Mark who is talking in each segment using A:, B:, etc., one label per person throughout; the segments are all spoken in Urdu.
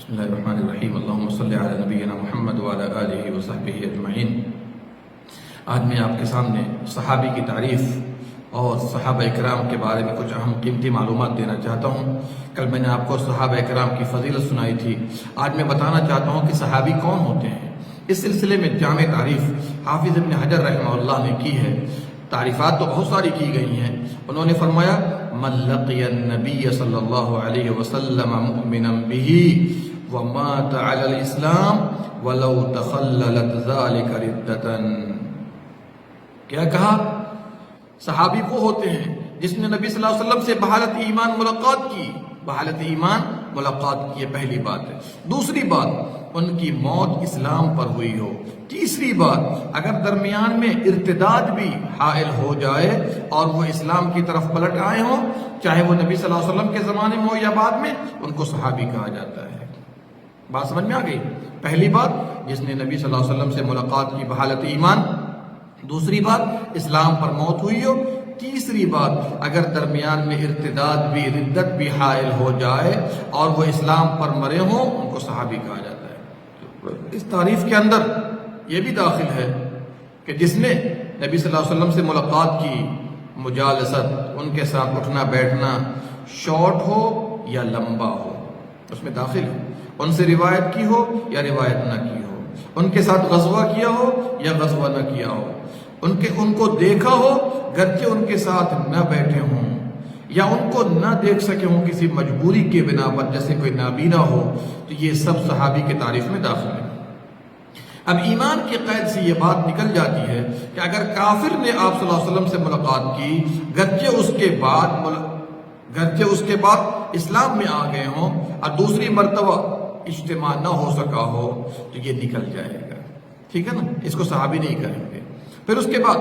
A: بسم اللہ الرحمن الرحیم اللہم صلی علی نبینا محمد وعلی آلہ وصحبہ اجمعین۔ آج میں آپ کے سامنے صحابی کی تعریف اور صحابہ اکرام کے بارے میں کچھ اہم قیمتی معلومات دینا چاہتا ہوں۔ کل میں نے آپ کو صحابہ اکرام کی فضیلت سنائی تھی، آج میں بتانا چاہتا ہوں کہ صحابی کون ہوتے ہیں۔ اس سلسلے میں جامع تعریف حافظ ابن حجر رحمہ اللہ نے کی ہے۔ تعریفات تو بہت ساری کی گئی ہیں۔ انہوں نے فرمایا من لقی النبی صلی اللہ علیہ وسلم مؤمنا بہ ومات علی الاسلام ولو تخللت ذلک ردتا۔ کیا کہا؟ صحابی وہ ہوتے ہیں جس نے نبی صلی اللہ علیہ وسلم سے بحالت ایمان ملاقات کی، بحالت ایمان ملاقات کی، یہ پہلی بات ہے۔ دوسری بات، ان کی موت اسلام پر ہوئی ہو۔ تیسری بات، اگر درمیان میں ارتداد بھی حائل ہو جائے اور وہ اسلام کی طرف پلٹ آئے ہوں، چاہے وہ نبی صلی اللہ علیہ وسلم کے زمانے میں ہو یا بعد میں، ان کو صحابی کہا جاتا ہے۔ بات سمجھ میں آ گئی؟ پہلی بات، جس نے نبی صلی اللہ علیہ وسلم سے ملاقات کی بحالت ایمان۔ دوسری بات، اسلام پر موت ہوئی ہو۔ تیسری بات، اگر درمیان میں ارتداد بھی، ردت بھی حائل ہو جائے اور وہ اسلام پر مرے ہوں، ان کو صحابی کہا جاتا ہے۔ اس تعریف کے اندر یہ بھی داخل ہے کہ جس نے نبی صلی اللہ علیہ وسلم سے ملاقات کی، مجالست، ان کے ساتھ اٹھنا بیٹھنا، شارٹ ہو یا لمبا ہو، اس میں داخل ہے۔ ان سے روایت کی ہو یا روایت نہ کی ہو، ان کے ساتھ غزوہ کیا ہو یا غزوہ نہ کیا ہو، ان کو دیکھا ہو گرچہ ان کے ساتھ نہ بیٹھے ہوں، یا ان کو نہ دیکھ سکے ہوں کسی مجبوری کے بنا پر، جیسے کوئی نابینا ہو، تو یہ سب صحابی کے تعریف میں داخل ہے۔ اب ایمان کی قید سے یہ بات نکل جاتی ہے کہ اگر کافر نے آپ صلی اللہ علیہ وسلم سے ملاقات کی گرچہ اس کے بعد اسلام میں آ گئے ہوں اور دوسری مرتبہ اجتماع نہ ہو سکا ہو، تو یہ نکل جائے گا، ٹھیک ہے نا؟ اس کو صحابی نہیں کہیں گے۔ پھر اس کے بعد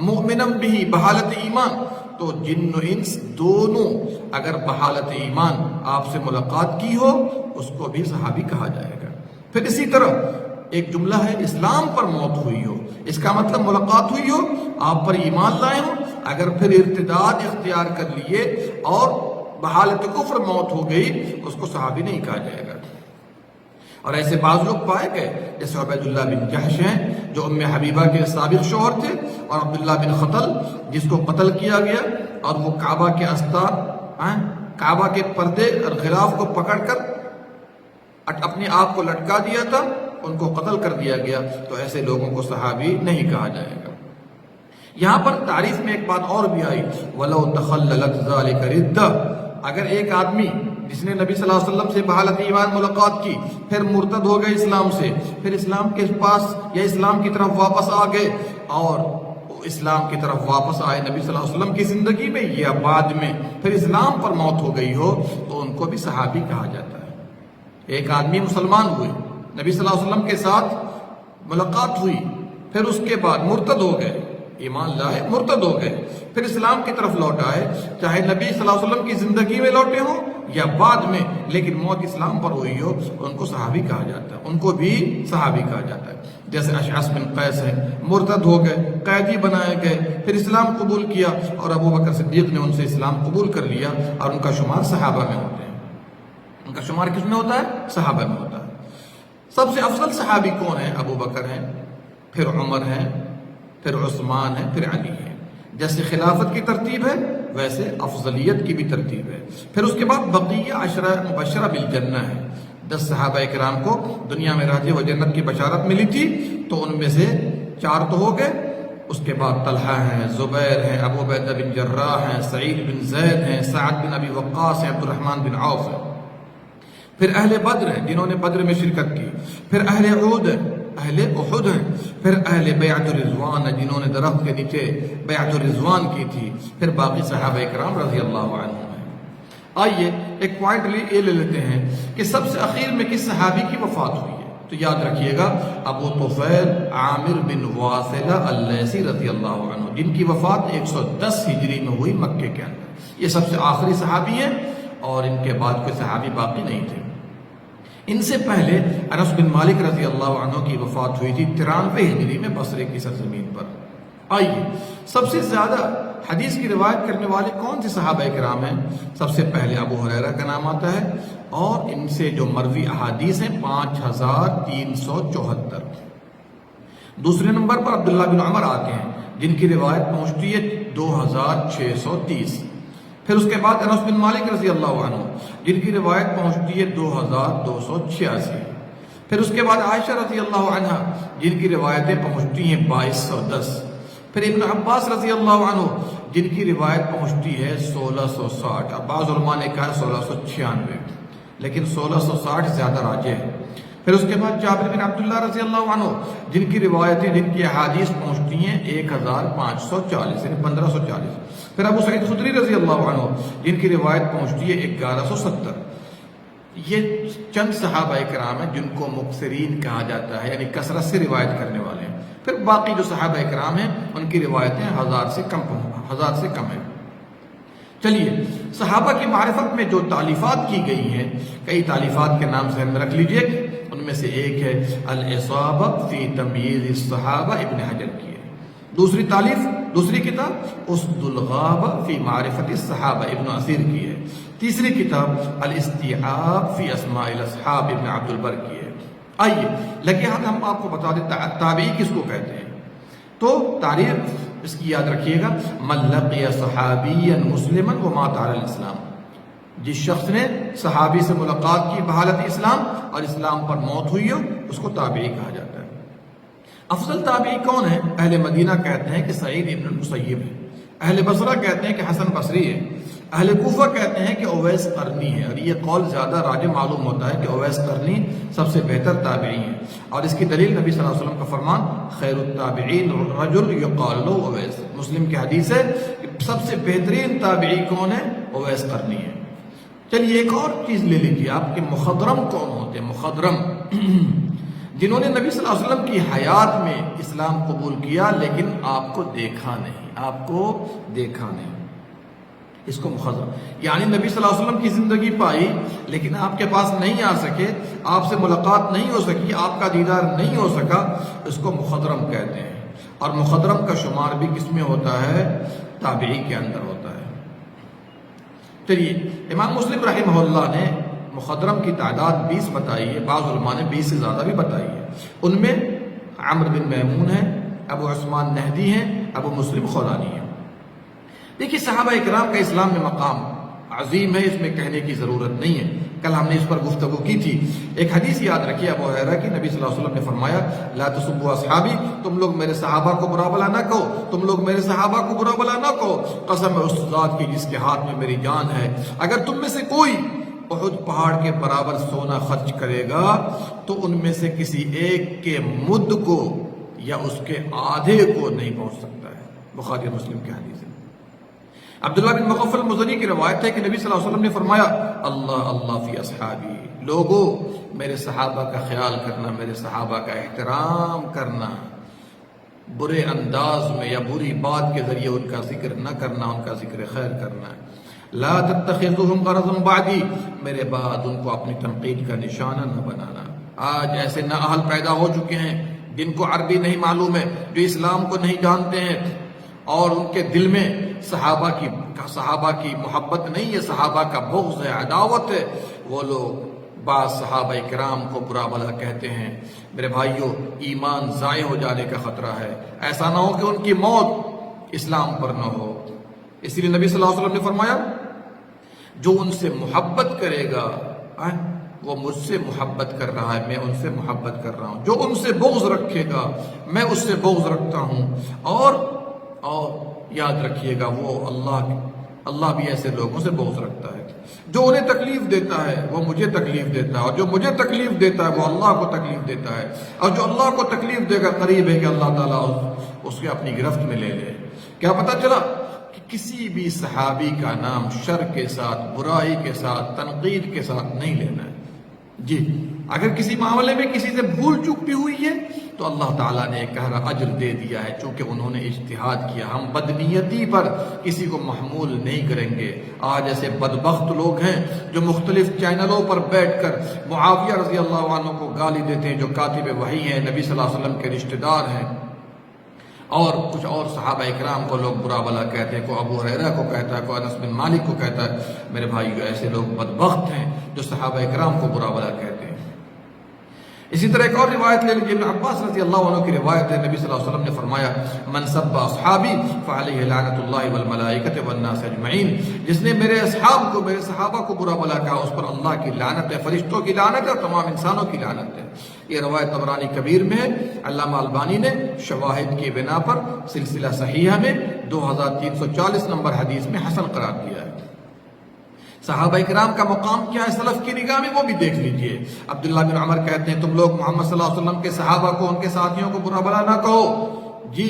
A: مؤمنم بھی بحالت ایمان، تو جن و انس دونوں اگر بحالت ایمان آپ سے ملاقات کی ہو، اس کو بھی صحابی کہا جائے گا۔ پھر اسی طرح ایک جملہ ہے اسلام پر موت ہوئی ہو، اس کا مطلب ملاقات ہوئی ہو، آپ پر ایمان لائے ہوں، اگر پھر ارتداد اختیار کر لیے اور بحالت کفر موت ہو گئی، اس کو صحابی نہیں کہا جائے گا۔ اور ایسے بعض لوگ پائے گئے جیسے عبید اللہ بن جحش ہیں، جو ام حبیبہ کے سابق شوہر تھے، اور عبداللہ بن خطل جس کو قتل کیا گیا، اور وہ کعبہ کے استار، کعبہ کے پردے اور غلاف کو پکڑ کر اپنے آپ کو لٹکا دیا تھا، ان کو قتل کر دیا گیا، تو ایسے لوگوں کو صحابی نہیں کہا جائے گا۔ یہاں پر تعریف میں ایک بات اور بھی آئی، وَلَوْ تَخَلَّلَتْ ذَلِكَ رِدَّةً، اگر ایک آدمی جس نے نبی صلی اللہ علیہ وسلم سے بحالت ایمان ملاقات کی، پھر مرتد ہو گئے اسلام سے، پھر اسلام کے پاس یا اسلام کی طرف واپس آ گئے، اور اسلام کی طرف واپس آئے نبی صلی اللہ علیہ وسلم کی زندگی میں یا بعد میں، پھر اسلام پر موت ہو گئی ہو، تو ان کو بھی صحابی کہا جاتا ہے۔ ایک آدمی مسلمان ہوئے، نبی صلی اللہ علیہ وسلم کے ساتھ ملاقات ہوئی، پھر اس کے بعد مرتد ہو گئے، ایمان لائے مرتد ہو گئے، پھر اسلام کی طرف لوٹ آئے، چاہے نبی صلی اللہ علیہ وسلم کی زندگی میں لوٹے ہوں یا بعد میں، لیکن موت اسلام پر ہوئی ہو، ان کو صحابی کہا جاتا ہے، ان کو بھی صحابی کہا جاتا ہے۔ جیسے اشعث بن قیس ہے، مرتد ہو گئے، قیدی بنائے گئے، پھر اسلام قبول کیا، اور ابو بکر صدیق نے ان سے اسلام قبول کر لیا، اور ان کا شمار صحابہ میں ہوتے ہیں۔ ان کا شمار کس میں ہوتا ہے؟ صحابہ میں ہوتا ہے۔ سب سے افضل صحابی کون ہیں؟ ابو بکر ہیں، پھر عمر ہیں، پھر عثمان ہیں، پھر علی ہیں۔ جیسے خلافت کی ترتیب ہے، ویسے افضلیت کی بھی ترتیب ہے۔ پھر اس کے بعد بقیہ عشرہ مبشرہ بالجنہ ہے۔ 10 صحابہ اکرام کو دنیا میں رہتے ہوئے جنت کی بشارت ملی تھی، تو ان میں سے 4 تو ہو گئے۔ اس کے بعد طلحہ ہیں، زبیر ہیں، ابو عبیدہ بن جراح ہیں، سعید بن زید ہیں، سعد بن ابی وقاص ہیں، عبد الرحمن بن عوف ہیں۔ پھر اہل بدر ہیں، جنہوں نے بدر میں شرکت کی۔ پھر اہل احد ہیں، اہل احد ہیں۔ پھر اہل بیعت الرضوان ہیں، جنہوں نے درخت کے نیچے بیعت الرضوان کی تھی۔ پھر باقی صحابہ اکرام رضی اللہ عنہم ہیں۔ آئیے ایک پوائنٹ یہ لے لیتے ہیں کہ سب سے اخیر میں کس صحابی کی وفات ہوئی ہے، تو یاد رکھیے گا ابو طفیل عامر بن واصلہ اللیثی رضی اللہ عنہ، جن کی وفات 110 ہجری میں ہوئی مکے کے اندر۔ یہ سب سے آخری صحابی ہیں، اور ان کے بعد کوئی صحابی باقی نہیں تھے۔ ان سے پہلے انس بن مالک رضی اللہ عنہ کی وفات ہوئی تھی 93 ہجری میں بصرے کی سرزمین پر۔ آئیے سب سے زیادہ حدیث کی روایت کرنے والے کون سے صحابہ کرام ہیں؟ سب سے پہلے ابو ہریرہ کا نام آتا ہے، اور ان سے جو مروی احادیث ہیں 5374۔ دوسرے نمبر پر عبداللہ بن عمر آتے ہیں جن کی روایت پہنچتی ہے 2630۔ پھر اس کے بعد انس بن مالک رضی اللہ عنہ جن کی روایت پہنچتی ہے 2286۔ پھر اس کے بعد عائشہ رضی اللہ عنہ جن کی روایتیں پہنچتی ہیں 2210۔ پھر ابن عباس رضی اللہ عنہ جن کی روایت پہنچتی ہے 1660۔ اب بعض علماء نے کہا 1696، لیکن 1660 زیادہ راجح ہے۔ پھر اس کے بعد جابر بن عبداللہ رضی اللہ عنہ جن کی روایتیں، جن کی احادیث پہنچتی ہیں 1540، یعنی 1540۔ پھر ابو سعید خدری رضی اللہ عنہ جن کی روایت پہنچتی ہے 1170۔ یہ چند صحابہ کرام ہیں جن کو مکثرین کہا جاتا ہے، یعنی کثرت سے روایت کرنے والے ہیں۔ پھر باقی جو صحابہ کرام ہیں ان کی روایتیں 1000 سے کم ہیں۔ چلیے صحابہ کی معرفت میں جو تالیفات کی گئی ہیں، کئی تالیفات کے نام سے ہم رکھ لیجئے، ان میں سے ایک ہے الاصابہ فی تمییز الصحابہ، ابن حجر کی ہے۔ دوسری کتاب اسد الغابہ فی معرفت الصحابہ، ابن اثیر کی ہے۔ تیسری کتاب الاستیعاب فی اسماء الاصحاب، ابن عبد البر کی ہے۔ آئیے لگے ہاتھ ہم آپ کو بتا دیں تابعی کس کو کہتے ہیں۔ تو تعریف اس کی یاد رکھیے گا، من لقی صحابیا مسلما ومات علی الاسلام، جس شخص نے صحابی سے ملاقات کی بحالت اسلام اور اسلام پر موت ہوئی ہو، اس کو تابعی کہا جاتا ہے۔ افضل تابعی کون ہے؟ اہل مدینہ کہتے ہیں کہ سعید ابن المسیب ہے، اہل بصرہ کہتے ہیں کہ حسن بصری ہے، اہل کوفہ کہتے ہیں کہ اویس قرنی ہے، اور یہ قول زیادہ راجح معلوم ہوتا ہے کہ اویس قرنی سب سے بہتر تابعی ہیں، اور اس کی دلیل نبی صلی اللہ علیہ وسلم کا فرمان خیر التابعین رجل یقال له اویس، مسلم کی حدیث ہے کہ سب سے بہترین تابعی کون ہے؟ اویس قرنی ہے۔ چلیے ایک اور چیز لے لیجیے، آپ کے مخضرم کون ہوتے ہیں؟ مخضرم جنہوں نے نبی صلی اللہ علیہ وسلم کی حیات میں اسلام قبول کیا لیکن آپ کو دیکھا نہیں، اس کو مخضرم، یعنی نبی صلی اللہ علیہ وسلم کی زندگی پائی لیکن آپ کے پاس نہیں آ سکے، آپ سے ملاقات نہیں ہو سکی، آپ کا دیدار نہیں ہو سکا، اس کو مخضرم کہتے ہیں۔ اور مخضرم کا شمار بھی کس میں ہوتا ہے؟ تابعی کے اندر ہوتا ہے۔ چلیے امام مسلم رحمہ اللہ نے مخضرم کی تعداد 20 بتائی ہے، بعض علماء نے 20 سے زیادہ بھی بتائی ہے۔ ان میں عمرو بن میمون ہے، ابو عثمان نہدی ہیں، ابو مسلم خولانی ہیں۔ دیکھیے صحابہ اکرام کا اسلام میں مقام عظیم ہے، اس میں کہنے کی ضرورت نہیں ہے، کل ہم نے اس پر گفتگو کی تھی۔ ایک حدیث یاد رکھیے ابو ہریرہ کی، نبی صلی اللہ علیہ وسلم نے فرمایا لا تسبوا اصحابی، تم لوگ میرے صحابہ کو برا بلا نہ کہو، تم لوگ میرے صحابہ کو برا بلا نہ کہو، قسم ہے اس ذات کی جس کے ہاتھ میں میری جان ہے، اگر تم میں سے کوئی احد پہاڑ کے برابر سونا خرچ کرے گا تو ان میں سے کسی ایک کے مد کو یا اس کے آدھے کو نہیں پہنچ سکتا ہے۔ بخاری مسلم کی حدیث ہے۔ عبداللہ بن مغفل مزنی کی روایت ہے کہ نبی صلی اللہ علیہ وسلم نے فرمایا اللہ اللہ فی اصحابی، لوگوں میرے صحابہ کا خیال کرنا، میرے صحابہ کا احترام کرنا، برے انداز میں یا بری بات کے ذریعے ان کا ذکر نہ کرنا، ان کا ذکر خیر کرنا۔ لا تتخذوهم غرضا بعدی، میرے بعد ان کو اپنی تنقید کا نشانہ نہ بنانا۔ آج ایسے نااہل پیدا ہو چکے ہیں جن کو عربی نہیں معلوم ہے، جو اسلام کو نہیں جانتے ہیں، اور ان کے دل میں صحابہ کی محبت نہیں ہے، صحابہ کا بغض ہے، عداوت ہے، وہ لوگ بعض صحابہ کرام کو برا بھلا کہتے ہیں۔ میرے بھائیوں ایمان ضائع ہو جانے کا خطرہ ہے، ایسا نہ ہو کہ ان کی موت اسلام پر نہ ہو۔ اسی لیے نبی صلی اللہ علیہ وسلم نے فرمایا جو ان سے محبت کرے گا وہ مجھ سے محبت کر رہا ہے، میں ان سے محبت کر رہا ہوں، جو ان سے بغض رکھے گا میں اس سے بغض رکھتا ہوں۔ اور یاد رکھیے گا وہ اللہ بھی ایسے لوگوں سے بغض رکھتا ہے، جو انہیں تکلیف دیتا ہے وہ مجھے تکلیف دیتا ہے، اور جو مجھے تکلیف دیتا ہے وہ اللہ کو تکلیف دیتا ہے، اور جو اللہ کو تکلیف دے گا قریب ہے کہ اللہ تعالیٰ اس کے اپنی گرفت میں لے لے۔ کیا پتہ چلا کہ کسی بھی صحابی کا نام شر کے ساتھ، برائی کے ساتھ، تنقید کے ساتھ نہیں لینا ہے۔ جی اگر کسی معاملے میں کسی سے بھول چوک بھی ہوئی ہے تو اللہ تعالیٰ نے ایک گہرا اجر دے دیا ہے، چونکہ انہوں نے اجتہاد کیا۔ ہم بدنیتی پر کسی کو محمول نہیں کریں گے۔ آج ایسے بدبخت لوگ ہیں جو مختلف چینلوں پر بیٹھ کر معاویہ رضی اللہ عنہ کو گالی دیتے ہیں، جو کاتب وحی ہیں، نبی صلی اللہ علیہ وسلم کے رشتہ دار ہیں، اور کچھ اور صحابہ اکرام کو لوگ برا بلا کہتے ہیں، کوئی ابو ہریرہ کو کہتا ہے، کوئی انس بن مالک کو کہتا ہے۔ میرے بھائیو، ایسے لوگ بدبخت ہیں جو صحابہ اکرام کو برا بلا کہتے ہیں۔ اسی طرح ایک اور روایت لے لیجیے، ابن عباس رضی اللہ عنہ کی روایت ہے، نبی صلی اللہ علیہ وسلم نے فرمایا، من سب اصحابی فعلیہ لعنت اللہ والملائکۃ والناس اجمعین، جس نے میرے اصحاب کو، میرے صحابہ کو برا بلا کہا، اس پر اللہ کی لعنت ہے، فرشتوں کی لعنت ہے اور تمام انسانوں کی لعنت ہے۔ یہ روایت طبرانی کبیر میں ہے۔ علامہ البانی نے شواہد کی بنا پر سلسلہ صحیحہ میں 2340 نمبر حدیث میں حسن قرار دیا ہے۔ صحابہ اکرام کا مقام کیا ہے سلف کی نگاہ میں، وہ بھی دیکھ لیجئے۔ عبداللہ بن عمر کہتے ہیں، تم لوگ محمد صلی اللہ علیہ وسلم کے صحابہ کو، ان کے ساتھیوں کو برا بلا نہ کہو، جی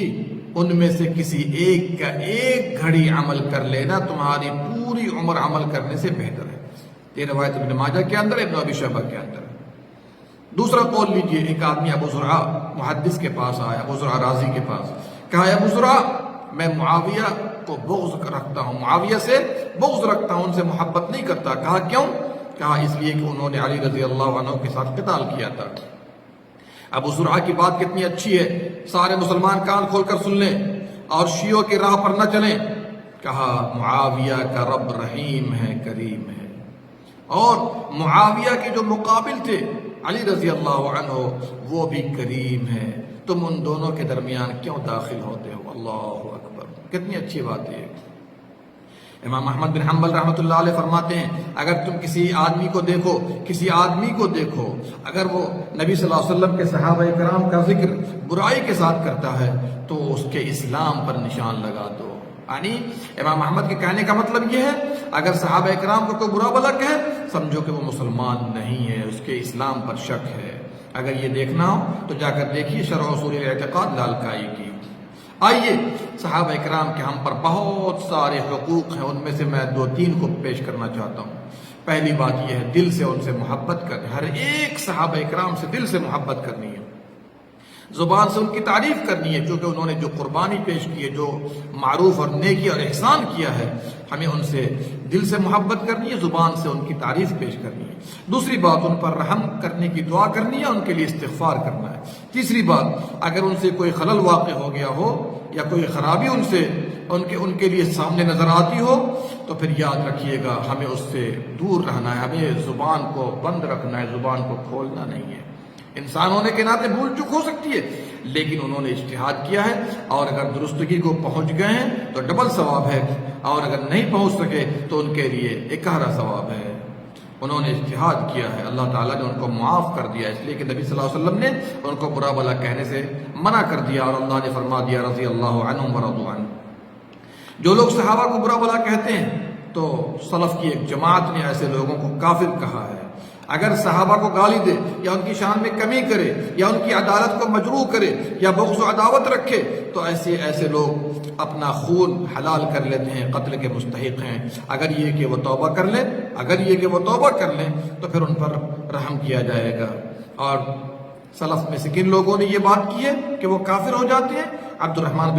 A: ان میں سے کسی ایک کا ایک گھڑی عمل کر لینا تمہاری پوری عمر عمل کرنے سے بہتر ہے۔ یہ روایت ابن ماجہ کے اندر، ابن ابی شیبہ کے اندر۔ دوسرا قول لیجئے، ایک آدمی ابو زرعہ محدث کے پاس آیا، ابو زرعہ رازی کے پاس، کہا ابو زرعہ میں معاویہ کو بغض رکھتا ہوں، معاویہ سے بغض رکھتا ہوں، ان سے محبت نہیں کرتا۔ کہا کیوں؟ کہا اس لیے کہ انہوں نے علی رضی اللہ عنہ کے ساتھ قتال کیا تھا۔ ابو زرعہ کی بات کتنی اچھی ہے، سارے مسلمان کان کھول کر سن لیں اور شیعوں کی راہ پر نہ چلیں۔ کہا معاویہ کا رب رحیم ہے، کریم ہے، اور معاویہ کے جو مقابل تھے علی رضی اللہ عنہ وہ بھی کریم ہے، تم ان دونوں کے درمیان کیوں داخل ہوتے ہو؟ اللہ اکبر، کتنی اچھی بات ہے۔ امام احمد بن حنبل رحمۃ اللہ علیہ فرماتے ہیں، اگر تم کسی آدمی کو دیکھو، اگر وہ نبی صلی اللہ علیہ وسلم کے صحابہ کرام کا ذکر برائی کے ساتھ کرتا ہے تو اس کے اسلام پر نشان لگا دو۔ یعنی امام احمد کے کہنے کا مطلب یہ ہے، اگر صحابہ کرام کو کوئی برا بلا کہے، سمجھو کہ وہ مسلمان نہیں ہے، اس کے اسلام پر شک ہے۔ اگر یہ دیکھنا ہو تو جا کر دیکھیے شرح اصول الاعتقاد لالکائی کی۔ آئیے، صحابہ اکرام کے ہم پر بہت سارے حقوق ہیں، ان میں سے میں 2-3 کو پیش کرنا چاہتا ہوں۔ پہلی بات یہ ہے، دل سے ان سے محبت کرنی، ہر ایک صحابہ اکرام سے دل سے محبت کرنی ہے، زبان سے ان کی تعریف کرنی ہے، کیونکہ انہوں نے جو قربانی پیش کی ہے، جو معروف اور نیکی اور احسان کیا ہے، ہمیں ان سے دل سے محبت کرنی ہے، زبان سے ان کی تعریف پیش کرنی ہے۔ دوسری بات، ان پر رحم کرنے کی دعا کرنی ہے، ان کے لیے استغفار کرنا ہے۔ تیسری بات، اگر ان سے کوئی خلل واقع ہو گیا ہو یا کوئی خرابی ان کے لیے سامنے نظر آتی ہو تو پھر یاد رکھیے گا، ہمیں اس سے دور رہنا ہے، ہمیں زبان کو بند رکھنا ہے، زبان کو کھولنا نہیں ہے۔ انسان ہونے کے ناطے بھول چک ہو سکتی ہے، لیکن انہوں نے اجتہاد کیا ہے، اور اگر درستگی کو پہنچ گئے ہیں تو ڈبل ثواب ہے، اور اگر نہیں پہنچ سکے تو ان کے لیے 11 ثواب ہے۔ انہوں نے اجتہاد کیا ہے، اللہ تعالیٰ نے ان کو معاف کر دیا، اس لیے کہ نبی صلی اللہ علیہ وسلم نے ان کو برا بلا کہنے سے منع کر دیا، اور اللہ نے فرما دیا رضی اللہ عنہم ورضوا عنہ۔ جو لوگ صحابہ کو برا بلا کہتے ہیں تو سلف کی ایک جماعت نے ایسے لوگوں کو کافر کہا ہے۔ اگر صحابہ کو گالی دے یا ان کی شان میں کمی کرے یا ان کی عدالت کو مجروح کرے یا بغض و عداوت رکھے تو ایسے لوگ اپنا خون حلال کر لیتے ہیں، قتل کے مستحق ہیں۔ اگر یہ کہ وہ توبہ کر لیں تو پھر ان پر رحم کیا جائے گا۔ اور سلف میں سے کن لوگوں نے یہ بات کی ہے کہ وہ کافر ہو جاتے ہیں؟ عبد الرحمن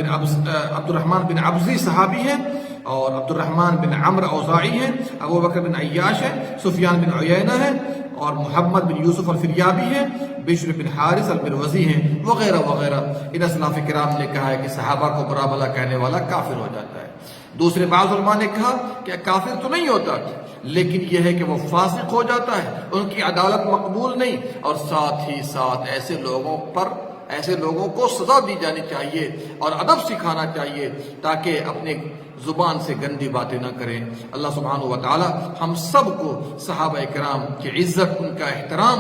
A: بن عبزی صحابی ہیں، اور عبد الرحمن بن عمرو اوزاعی ہیں، ابو بکر بن عیاش ہیں، سفیان بن عیینہ ہیں، اور محمد بن یوسف الفریابی ہیں، بشر بن حارث المروزی ہیں، وغیرہ وغیرہ۔ ان اسلاف کرام نے کہا ہے کہ صحابہ کو برا بلا کہنے والا کافر ہو جاتا ہے۔ دوسرے بعض علماء نے کہا کہ کافر تو نہیں ہوتا، لیکن یہ ہے کہ وہ فاسق ہو جاتا ہے، ان کی عدالت مقبول نہیں، اور ساتھ ہی ساتھ ایسے لوگوں کو سزا دی جانی چاہیے اور ادب سکھانا چاہیے تاکہ اپنے زبان سے گندی باتیں نہ کریں۔ اللہ سبحانہ و تعالی ہم سب کو صحابہ کرام کی عزت، ان کا احترام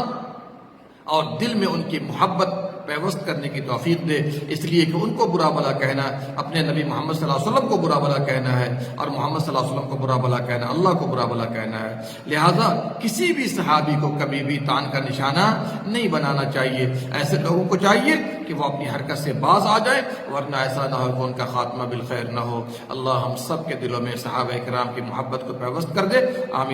A: اور دل میں ان کی محبت پیوست کرنے کی توفیق دے، اس لیے کہ ان کو برا بلا کہنا، اپنے نبی محمد صلی اللہ علیہ وسلم کو برا بلا کہنا ہے، اور محمد صلی اللہ علیہ وسلم کو برا بلا کہنا اللہ کو برا بلا کہنا ہے۔ لہذا کسی بھی صحابی کو کبھی بھی تان کا نشانہ نہیں بنانا چاہیے۔ ایسے لوگوں کو چاہیے کہ وہ اپنی حرکت سے باز آ جائیں، ورنہ ایسا نہ ہو کہ ان کا خاتمہ بالخیر نہ ہو۔ اللہ ہم سب کے دلوں میں صحابہ کرام کی محبت کو پیوست کر دے، آمین۔